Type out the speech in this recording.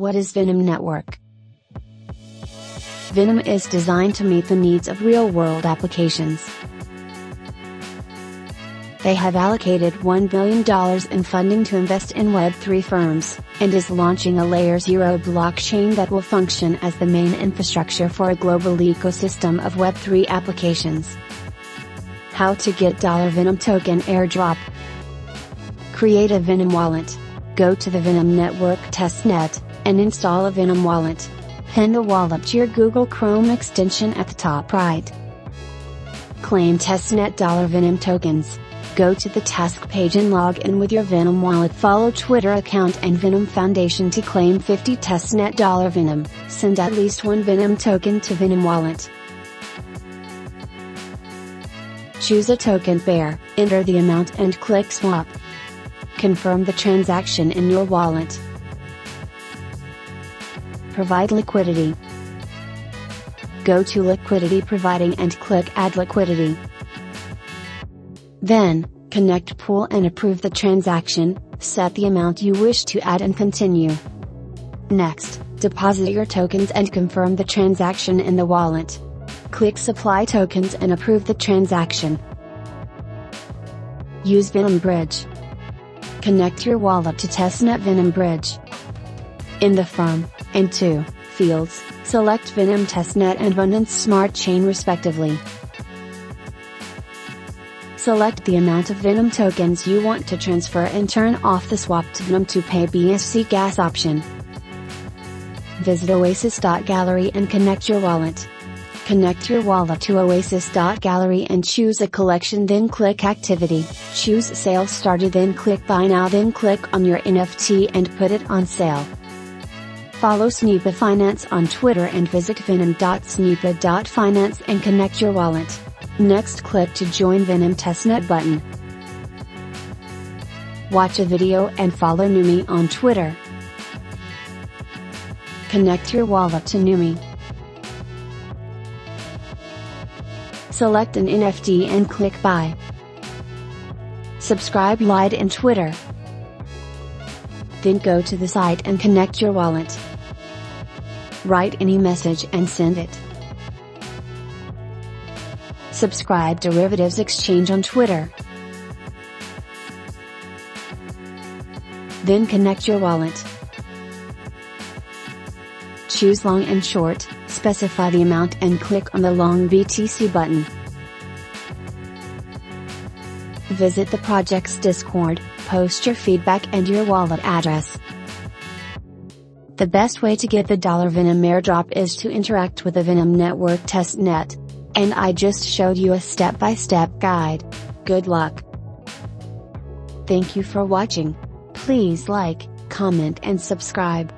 What is Venom Network? Venom is designed to meet the needs of real-world applications. They have allocated $1 billion in funding to invest in Web3 firms, and is launching a Layer 0 blockchain that will function as the main infrastructure for a global ecosystem of Web3 applications. How to get $Venom token airdrop. Create a Venom wallet. Go to the Venom Network Testnet, and install a Venom wallet. Pin the wallet to your Google Chrome extension at the top right. Claim Testnet Venom tokens. Go to the task page and log in with your Venom wallet. Follow Twitter account and Venom Foundation to claim 50 Testnet Venom. Send at least one Venom token to Venom wallet. Choose a token pair, enter the amount and click swap. Confirm the transaction in your wallet. Provide liquidity. Go to liquidity providing and click add liquidity. Then, connect pool and approve the transaction, set the amount you wish to add and continue. Next, deposit your tokens and confirm the transaction in the wallet. Click supply tokens and approve the transaction. Use Venom Bridge. Connect your wallet to Testnet Venom Bridge. In the From and To fields, select Venom Testnet and Binance Smart Chain respectively. Select the amount of Venom tokens you want to transfer and turn off the Swap to Venom to Pay BSC gas option. Visit oasis.gallery and connect your wallet. Connect your wallet to oasis.gallery and choose a collection, then click Activity, choose Sale Started, then click Buy Now, then click on your NFT and put it on sale. Follow Sneepa Finance on Twitter and visit venom.sneepa.finance and connect your wallet. Next, click to join Venom Testnet button. Watch a video and follow Numi on Twitter. Connect your wallet to Numi. Select an NFT and click Buy. Subscribe Lite in Twitter. Then go to the site and connect your wallet. Write any message and send it. Subscribe Derivatives Exchange on Twitter. Then connect your wallet. Choose long and short, specify the amount and click on the long BTC button. Visit the project's Discord, post your feedback and your wallet address. The best way to get the Venom airdrop is to interact with the Venom Network Testnet. And I just showed you a step-by-step guide. Good luck! Thank you for watching. Please like, comment and subscribe.